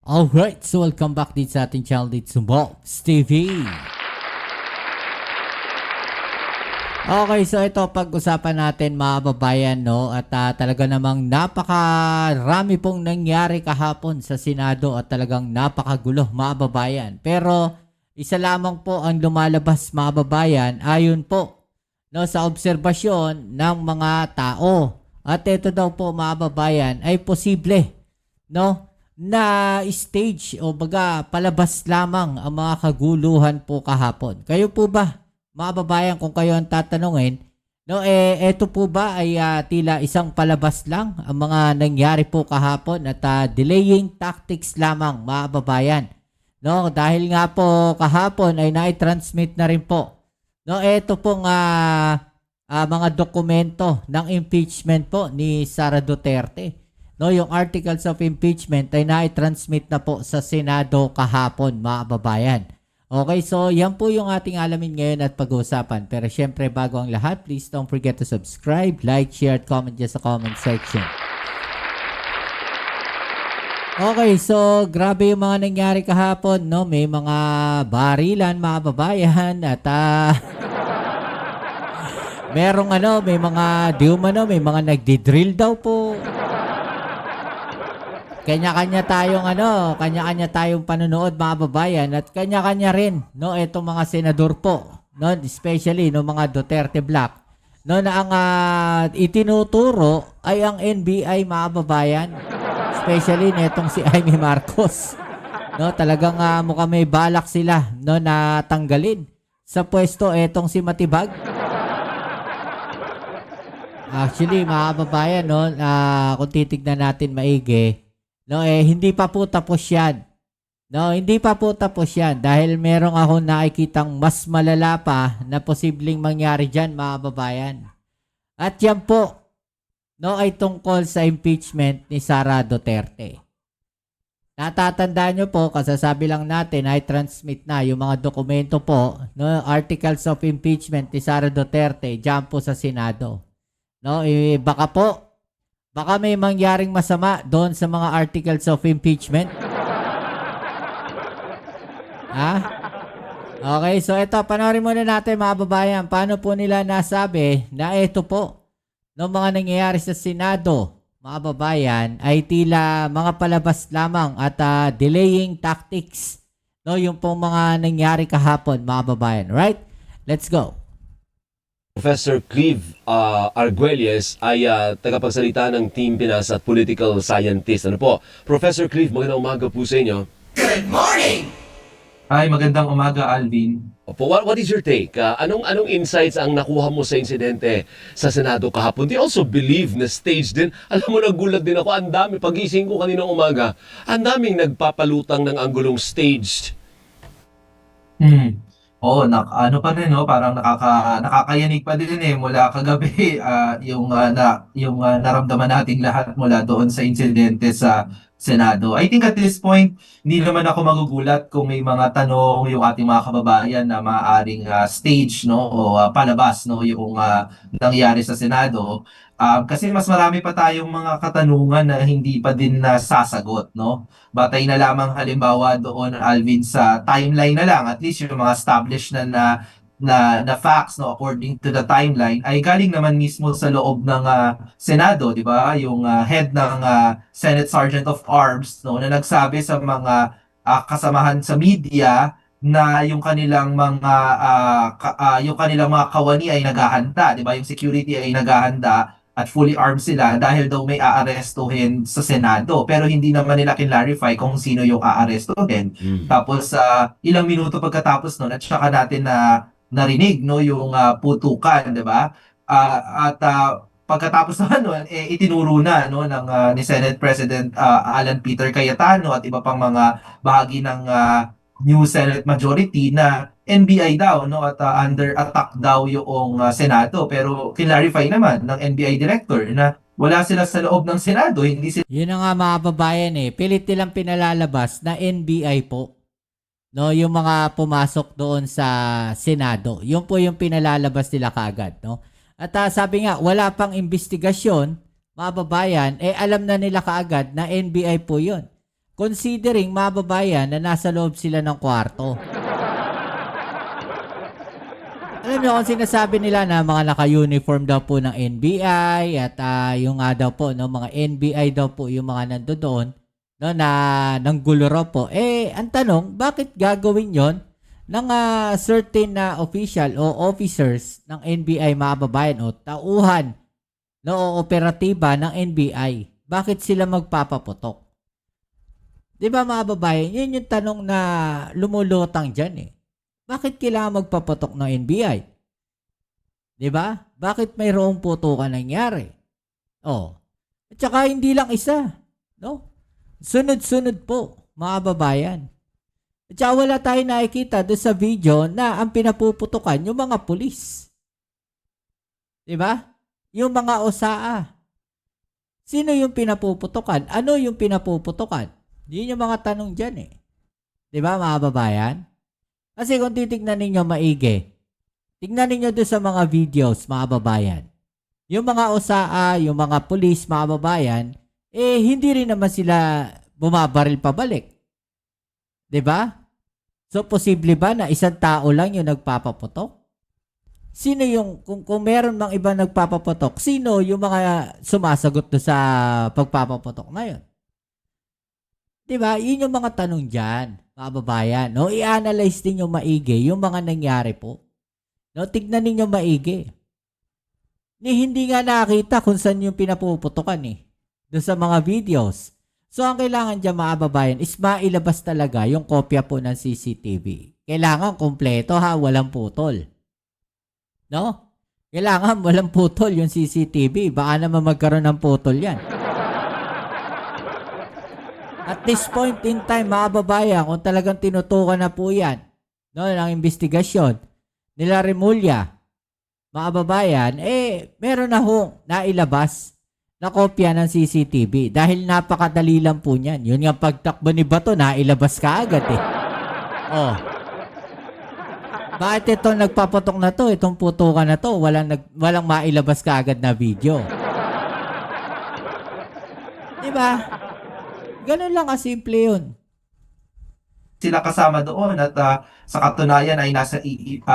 Alright, so welcome back dito sa ating channel dito sa Bobs TV. Okay, so ito pag-usapan natin mga babayan, no? At talaga namang napakarami pong nangyari kahapon sa Senado at talagang napakagulo mga babayan. Pero isa lamang po ang lumalabas mga babayan ayon po, no, sa obserbasyon ng mga tao. At ito daw po mga babayan ay posible, no, na stage o baga palabas lamang ang mga kaguluhan po kahapon. Kayo po ba, mga babayan, kung kayo ang tatanungin, no, eto po ba ay tila isang palabas lang ang mga nangyari po kahapon at delaying tactics lamang mga babayan? No, dahil nga po kahapon ay nai-transmit na rin po, no, eto pong mga dokumento ng impeachment po ni Sara Duterte. No, yung articles of impeachment ay nai-transmit na po sa Senado kahapon mga babayan. Okay, so yan po yung ating alamin ngayon at pag-uusapan. Pero syempre bago ang lahat, please don't forget to subscribe, like, share, at comment dyan sa comment section. Okay, so grabe yung mga nangyari kahapon, no? May mga barilan mga babayan at merong may mga may mga nagdi-drill daw po. Kanya-kanya tayong panonood mga babayan at kanya-kanya rin, no, etong mga senador po, no, especially no mga Duterte Black, no, na ang itinuturo ay ang NBI mga babayan, especially netong si Amy Marcos, no, talagang mukhang may balak sila, no, na tanggalin sa pwesto etong si Matibag. Actually mga babayan, no, kung titignan natin maigi, no, hindi pa po tapos yan. No, hindi pa po tapos yan dahil merong ako nakikitang mas malala pa na posibleng mangyari dyan mga babayan. At yan po, no, ay tungkol sa impeachment ni Sara Duterte. Natatandaan nyo po, kasasabi lang natin ay transmit na yung mga dokumento po, no, articles of impeachment ni Sara Duterte dyan po sa Senado. No, baka may mangyaring masama doon sa mga articles of impeachment. Okay, so ito, panoorin muna natin mga babayan. Paano po nila nasabi na ito po, no, mga nangyayari sa Senado, mga babayan, ay tila mga palabas lamang at delaying tactics. No, yung pong mga nangyari kahapon, mga babayan. Right? Let's go. Professor Clive Arguelles ay tagapagsalita ng Team Pinas at political scientist. Ano po? Professor Clive, magandang umaga po sa inyo. Good morning! Ay, magandang umaga, Alvin. Opo, what is your take? Anong insights ang nakuha mo sa insidente sa Senado kahapon? Do you also believe na stage din? Alam mo, nagulat din ako. Ang dami, pagising ko kaninang umaga, ang daming nagpapalutang ng anggulong staged. Oo, ano pa rin, no, parang nakakayanig pa din mula kagabi yung naramdaman nating lahat mula doon sa insidente sa Senado. I think at this point, hindi naman ako magugulat kung may mga tanong yung ating mga kababayan na maaaring stage, no, o palabas, no, yung nangyari sa Senado. Kasi mas marami pa tayong mga katanungan na hindi pa din nasasagot, no? Batay na lamang halimbawa doon, Alvin, sa timeline na lang, at least yung mga established na facts, no, according to the timeline, ay galing naman mismo sa loob ng Senado, di ba? Yung head ng Senate Sergeant of Arms, no, na nagsabi sa mga kasamahan sa media na yung kanilang mga kawani ay naghahanda, di ba? Yung security ay naghahanda at fully armed sila dahil daw may aarestuhin sa Senado. Pero hindi naman nila kinlarify kung sino yung aarestuhin. Tapos ilang minuto pagkatapos nun, at saka natin narinig, no, yung putukan, di ba? Pagkatapos naman nun, itinuro na, no, ni Senate President Alan Peter Cayetano at iba pang mga bahagi ng new Senate majority na NBI daw, no, at under attack daw yung Senado, pero clarify naman ng NBI director na wala sila sa loob ng Senado, hindi sila. Yun na nga mga babayan, pilit nilang pinalalabas na NBI po, no, yung mga pumasok doon sa Senado. Yun po yung pinalalabas nila kaagad, no. At sabi nga, wala pang investigasyon, mga babayan, alam na nila kaagad na NBI po yun. considering mababayan na nasa loob sila ng kwarto. Alam niyo kung sinasabi nila na mga naka-uniform daw po ng NBI at yung nga daw po, no, mga NBI daw po yung mga nandoon, no, na nanggulo raw po. Ang tanong, bakit gagawin yon ng certain na official o officers ng NBI mga babayan o tauhan, no, o operatiba ng NBI? Bakit sila magpapaputok? 'Di ba mga babayan, yun yung tanong na lumulutang dyan eh. Bakit kailangan magpaputok ng NBI? 'Di ba? Bakit mayroong putukan nangyari? At saka hindi lang isa, no? Sunod-sunod po, mga babayan. At saka wala tayong nakikita doon sa video na ang pinapuputukan yung mga pulis. 'Di ba? Yung mga OSAA. Sino yung pinapuputukan? Ano yung pinapuputukan? Yun yung mga tanong dyan eh. 'Di ba mga babayan? Kasi kung titignan ninyo maigi, tignan ninyo doon sa mga videos mga babayan. Yung mga OSAA, yung mga pulis mga babayan, hindi rin naman sila bumabaril pabalik. 'Di ba? So posible ba na isang tao lang yung nagpapaputok? Sino yung, kung meron mang iba nagpapaputok, sino yung mga sumasagot do sa pagpapaputok na yun? Diba? Yun yung mga tanong dyan, mga babayan. No? I-analyze din yung maigi, yung mga nangyari po. No? Tignan ninyo maigi. Hindi nga nakita kung saan yung pinapuputokan eh. Doon sa mga videos. So, ang kailangan dyan mga babayan is mailabas talaga yung kopya po ng CCTV. Kailangan kompleto ha, walang putol. No? Kailangan walang putol yung CCTV. Baka naman magkaroon ng putol yan. At this point in time, mga babayan, kung talagang tinutukan na po yan, no, ng investigasyon nila Remulla, mga babayan, meron na hong nailabas na kopya ng CCTV. Dahil napakadali lang po niyan. Yun nga pagtakbo ni Bato, nailabas ka agad eh. Bakit ito nagpaputok na to? Itong putukan na to, walang mailabas ka agad na video. Diba? Ganun lang kasimple yun. Sila kasama doon at sa katunayan ay nasa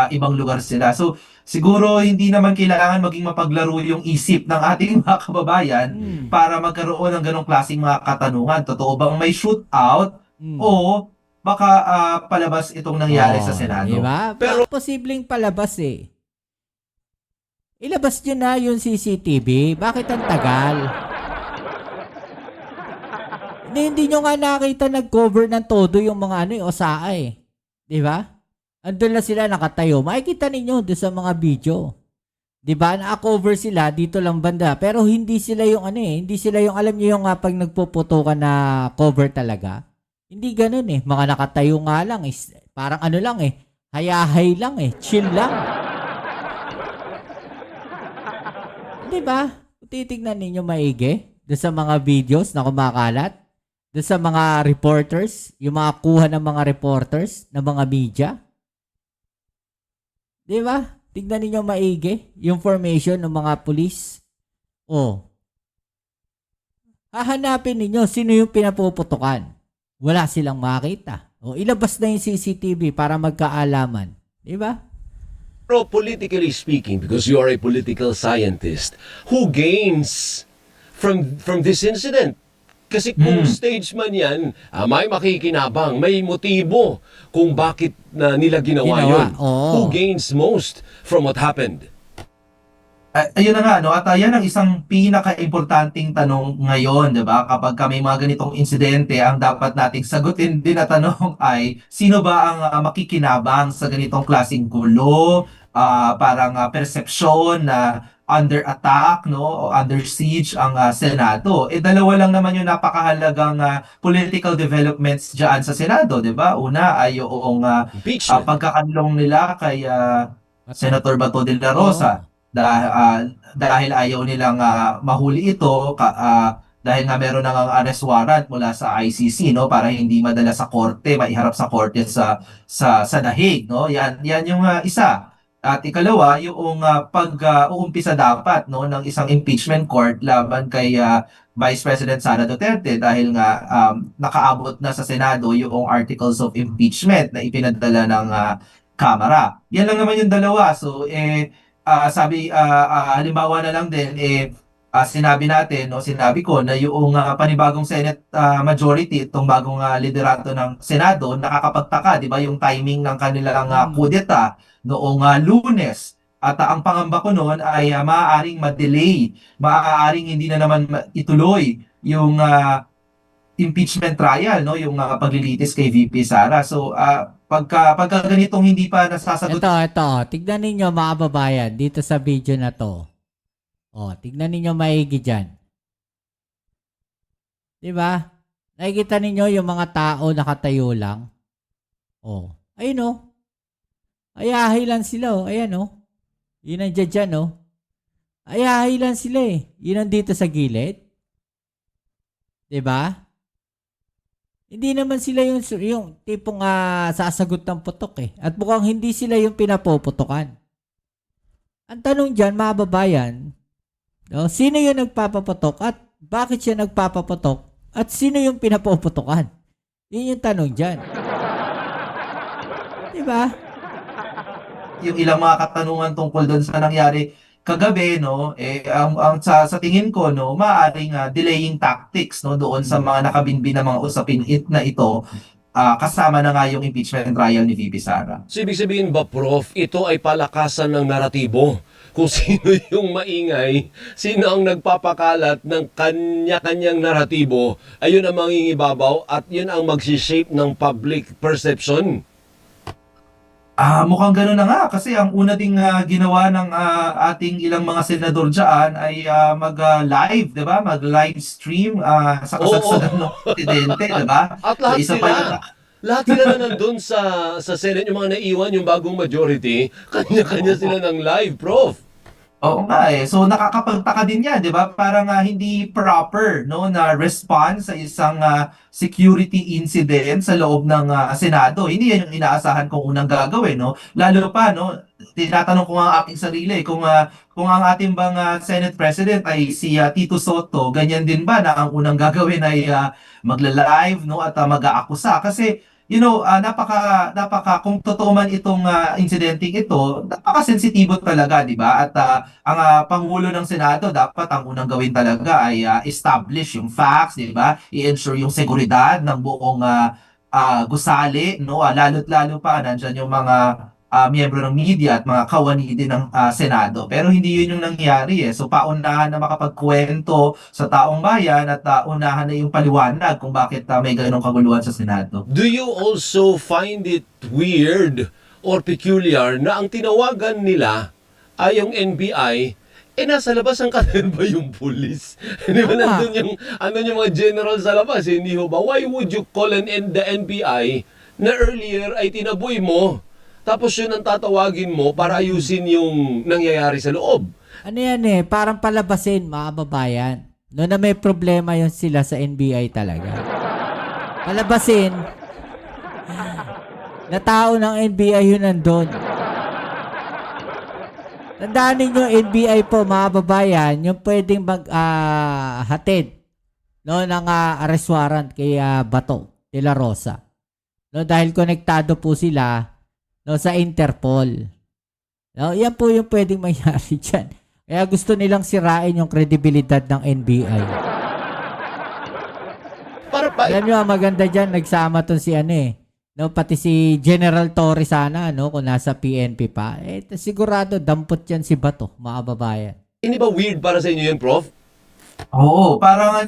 ibang lugar sila. So siguro hindi naman kailangan maging mapaglaro yung isip ng ating mga kababayan para magkaroon ng ganong klaseng mga katanungan. Totoo bang may shootout o baka palabas itong nangyari sa Senado? Diba? Pero posibleng palabas eh. Ilabas nyo na yung CCTV. Bakit ang tagal? Hindi nyo nga nakita nag-cover ng todo yung mga OSAA eh. Diba? Andun lang sila nakatayo. Makikita ninyo doon sa mga video. Diba? Naka-cover sila dito lang banda. Pero hindi sila yung hindi sila yung alam nyo yung pag nagpuputukan na cover talaga. Hindi ganun eh. Mga nakatayo nga lang eh. Parang lang eh. Hayahay lang eh. Chill lang. Diba? Titignan ninyo maigi doon sa mga videos na kumakalat. Doon sa mga reporters, yung mga kuha ng mga reporters, ng mga media. Di ba? Tignan ninyo maigi yung formation ng mga pulis. Hahanapin ninyo sino yung pinapuputukan. Wala silang makita. Ilabas na yung CCTV para magkaalaman. Di ba? Pero politically speaking, because you are a political scientist, who gains from this incident? Kasi kung stage man yan, may makikinabang, may motibo kung bakit nila ginawa yun. Who gains most from what happened? Ayun na nga, no? At yan ang isang pinaka-importanting tanong ngayon, di ba? Kapag may mga ganitong insidente, ang dapat nating sagutin din na tanong ay, sino ba ang makikinabang sa ganitong klaseng gulo, parang perception na under attack, no, o under siege ang Senado. Dalawa lang naman yung napakahalagang political developments diyan sa Senado, 'di ba? Una ay yung pagkakanlong nila kay Senator Bato de la Rosa dahil ayaw nilang mahuli ito dahil nga meron nang arrest warrant mula sa ICC, no, para hindi madala sa korte, maiharap sa korte sa The Hague, no. Yan yung isa. At ikalawa, yung pag-uumpisa dapat no ng isang impeachment court laban kay Vice President Sara Duterte dahil nga nakaabot na sa Senado yung articles of impeachment na ipinadala ng Kamara. Yan lang naman yung dalawa. So halimbawa na lang din sinabi natin no sinabi ko na yung panibagong Senate majority itong bagong liderato ng Senado nakakapagtaka, 'di ba, yung timing ng kanilang kudeta noong Lunes. At ang pangamba ko noon ay maaaring ma-delay, maaaring hindi na naman ituloy yung impeachment trial, no, yung paglilitis kay VP Sara. So pagka ganitong hindi pa nasasagot. Ito. Tignan ninyo mga kababayan dito sa video na to. Tignan ninyo maigi dyan. Diba? Nakikita ninyo yung mga tao nakatayo lang. Ayun ayahay lang sila Ayan Yun ang dyan Ayahay lang sila Yun ang dito sa gilid. Diba? Hindi naman sila yung tipong sasagot ng putok At mukhang hindi sila yung pinapuputokan. Ang tanong dyan, mga babayan, sino yung nagpapaputok at bakit siya nagpapaputok at sino yung pinapuputokan? Yun yung tanong dyan. Diba? Yung ilang mga katanungan tungkol doon sa nangyari kagabi, no, sa tingin ko, no, maaaring delaying tactics, no, doon sa mga nakabinbin na mga usapin na ito, kasama na nga yung impeachment trial ni VP Sara. So, ibig sabihin ba, Prof, ito ay palakasan ng naratibo? Kung sino yung maingay, sino ang nagpapakalat ng kanya-kanyang naratibo, ayun ang mangingibabaw at yun ang magsishape ng public perception. Mukhang gano'n na nga kasi ang una ding ginawa ng ating ilang mga senador diyan ay mag-live, 'di ba? Mag-live stream sa kasagsagan ng presidente, 'di ba? At So lahat isa pa yun. lahat sila na nandun sa Senate, yung mga naiwan, yung bagong majority, kanya-kanya sila ng live, Prof. Oo nga So nakakapagtaka din 'yan, 'di ba? Parang hindi proper no na response sa isang security incident sa loob ng Senado. Hindi 'yan yung inaasahan kong unang gagawin, no? Lalo pa no, tinatanong ko nga ang aking sarili kung ang ating bang Senate President ay si Tito Soto, ganyan din ba na ang unang gagawin ay magla-live no at mag-aakusa kasi napaka kung totoo man itong incidenting ito, napaka-sensitibo talaga, 'di ba? At ang Pangulo ng Senado dapat ang unang gawin talaga ay establish yung facts, 'di ba? I-ensure yung seguridad ng buong gusali, no? Lalo't-lalo pa nandiyan yung mga miyembro ng media at mga kawani din ng Senado. Pero hindi yun yung nangyari So paunahan na makapagkwento sa taong bayan at unahan na yung paliwanag kung bakit may ganong kaguluhan sa Senado. Do you also find it weird or peculiar na ang tinawagan nila ay yung NBI, nasa labas ang kanil ba yung pulis? Di ba nandun yung mga general sa labas? Hindi ho ba? Why would you call the NBI na earlier ay tinaboy mo? Tapos yun ang tatawagin mo para ayusin yung nangyayari sa loob. Ano yan parang palabasin mga babayan. No na may problema yun sila sa NBI talaga. Palabasin na tao ng NBI yun nandun. Tandaan ninyo, NBI po mga babayan, yung pwedeng hatid no, ng arrest warrant kay Bato de la Rosa. No, dahil konektado po sila no, sa Interpol. No, yan po yung pwedeng mangyari dyan. Kaya gusto nilang sirain yung kredibilidad ng NBI. Alam nyo, maganda dyan, nagsama to si no, pati si General Torre sana, no, kung nasa PNP pa. Sigurado, dampot yan si Bato, mga babayan. Hindi ba weird para sa inyo yun, Prof? Oo, parang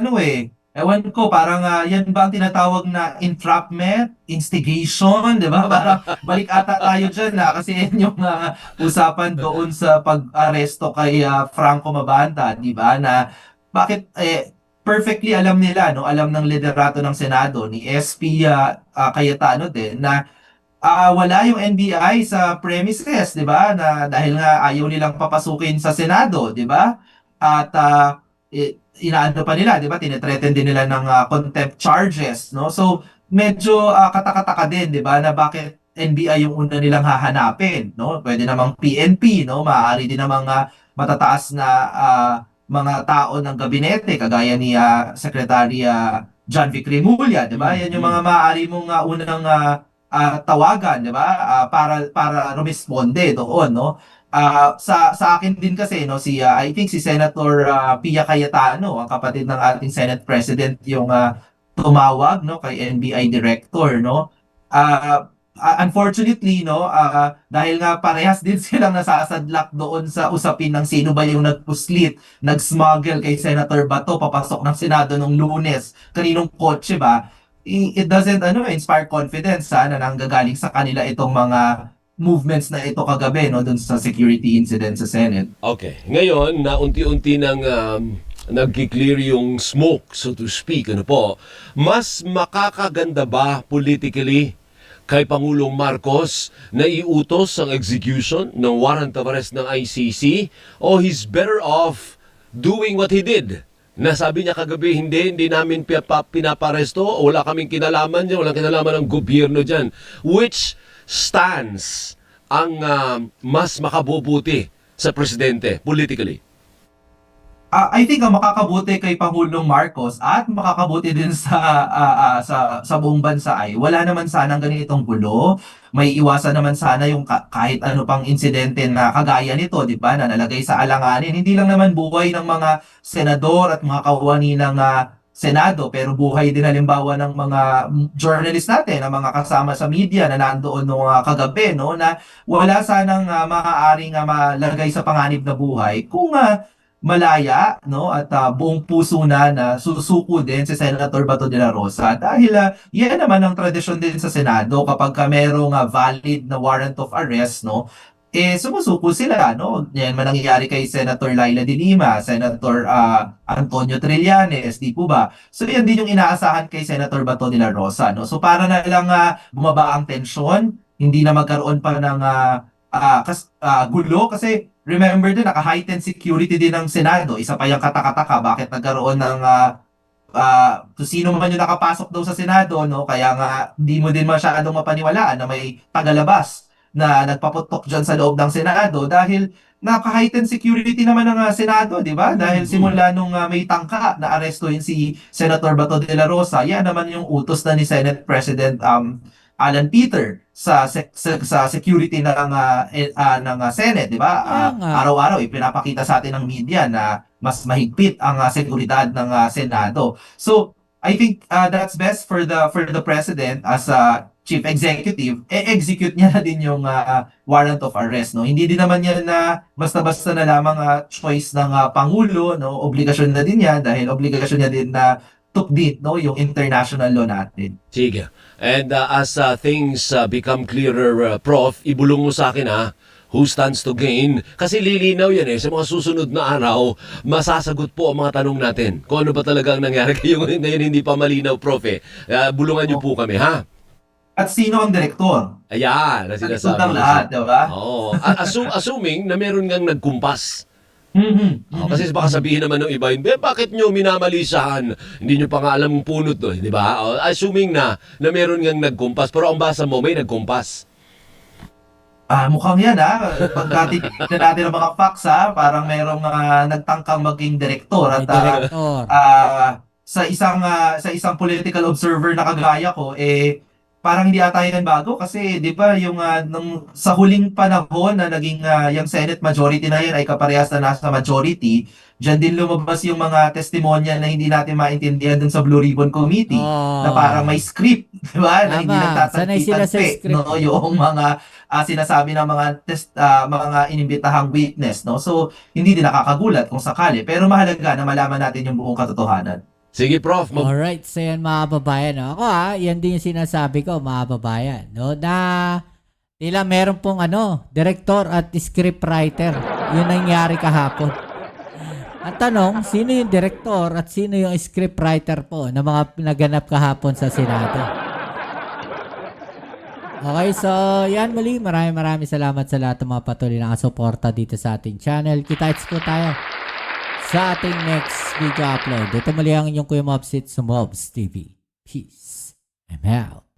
ewan ko, parang yan ba ang tinatawag na entrapment, instigation, di ba? Parang balik ata tayo dyan kasi yan yung usapan doon sa pag-aresto kay Franco Mabanta, di ba? Na bakit perfectly alam nila, no? Alam ng liderato ng Senado ni SP Cayetano din na wala yung NBI sa premises, 'di ba? Na dahil nga ayaw nilang papasukin sa Senado, 'di ba? At inaano pa nila, 'di ba? Tinethreaten din nila ng contempt charges, no? So medyo katakataka din, 'di ba? Na bakit NBI yung una nilang hahanapin, no? Pwede namang PNP, no? Maaari din namang matataas na mga tao ng gabinete kagaya ni Secretary John Vic Remulla, 'di ba? Yan yung mga maaari mong unang tawagan, 'di ba? Para rumisponde doon, no? Sa akin din kasi no I think si Senator Pia Cayetano, ang kapatid ng ating Senate President, yung tumawag no kay NBI director, no. Unfortunately no, dahil nga parehas din silang nasasadlak doon sa usapin ng sino ba yung nagpuslit, nag-smuggle kay Senator Bato papasok ng Senado nung Lunes, kaninong kotse ba, it doesn't inspire confidence na nanggagaling sa kanila itong mga movements na ito kagabi no dun sa security incident sa Senate. Okay. Ngayon, na unti-unti nang nagki-clear yung smoke, so to speak, ano po, mas makakaganda ba politically kay Pangulong Marcos na iutos ang execution ng warrant of arrest ng ICC, o he's better off doing what he did? Nasabi niya kagabi, hindi namin pinaparesto, wala kaming kinalaman dyan, walang kinalaman ng gobyerno dyan. Which stance ang mas makabubuti sa presidente politically? I think ang makakabuti kay Pangulong Marcos at makakabuti din sa buong bansa ay wala naman sanang ganitong gulo. May iwasan naman sana yung kahit ano pang insidente na kagaya nito, 'di ba, na nalagay sa alanganin. Hindi lang naman buhay ng mga senador at mga kawani ng Senado, pero buhay din halimbawa ng mga journalist natin, ng mga kasama sa media na nandoon nung kagabi, no, na wala sanang maaaring malagay sa panganib na buhay kung malaya, no, at buong puso na susuko din si Senator Bato de la Rosa, dahil yan naman ang tradisyon din sa Senado kapag merong valid na warrant of arrest, no, sumusuko sila, no. Yan man nangyayari kay Senator Laila de Lima, Senator Antonio Trillanes, di po ba? So yan din yung inaasahan kay Senator Bato de la Rosa, no. So para na lang bumaba ang tensyon, hindi na magkaroon pa ng gulo, kasi remember din, naka-heightened security din ng Senado. Isa pa yung katakataka, bakit nagkaroon ng kung sino man yung nakapasok daw sa Senado, no? Kaya nga, hindi mo din masyadong mapaniwalaan na may tagalabas na nagpaputok dyan sa loob ng Senado, dahil naka-heightened security naman ng Senado, di ba? Dahil simula nung may tangka na arestuhin si Senator Bato de la Rosa, yan naman yung utos na ni Senate President Alan Peter sa security ng Senate, di ba? Araw-araw ipinapakita sa atin ng media na mas mahigpit ang seguridad ng Senado. So, I think that's best for the president as a chief executive, execute niya na din yung warrant of arrest, no. Hindi din naman yan na basta-basta na lamang choice ng pangulo, no. Obligasyon na din yan, dahil obligasyon niya din na tukdit, no, yung international law natin. Sige. And as things become clearer, Prof, ibulong mo sa akin who stands to gain? Kasi lilinaw yan sa mga susunod na araw, masasagot po ang mga tanong natin. Kung ano ba talaga ang nangyari kayo ngayon, hindi pa malinaw, Prof. Bulungan niyo po kami, ha? At sino ang direktor? Ayan, na sinasabi. Ang lahat, diba? Oo. Assuming na meron ngang nagkumpas. Mm-hmm. Kasi baka sabihin naman ng iba, bakit nyo minamalisahan? Hindi nyo pa nga alam ang punot doon, di ba? Assuming na meron ngang nagkumpas, pero ang basa mo, may nagkumpas. Mukhang yan pagkatignan natin ang mga facts parang merong nagtangkang maging direktor, at sa isang political observer na kagaya ko, parang hindi ata yan bago, kasi 'di ba yung nung sa huling panahon na naging yung Senate majority na yan ay kaparehas na nasa majority, diyan din lumabas yung mga testimonya na hindi natin maintindihan dun sa Blue Ribbon Committee, na parang may script, 'di ba? Na hindi nagtatagpi-tagpi, no, yung mga sinasabi ng mga inimbitahang witness, no. So hindi din nakakagulat kung sakali, pero mahalaga na malaman natin yung buong katotohanan. Sige, Prof. Alright, so yan mga babayan. No? Ako yan din yung sinasabi ko, mga babayan. No? Na tila meron pong director at scriptwriter. Yun nangyari kahapon. Ang tanong, sino yung director at sino yung scriptwriter po na mga naganap kahapon sa Senado? Okay, so yan muli. Maraming salamat sa lahat ng mga patuloy na kasuporta dito sa ating channel. Kita-kits po tayo sa ating next video upload. Ito muli ang inyong Kuya Mobs, it's Mobs TV. Peace. I'm out.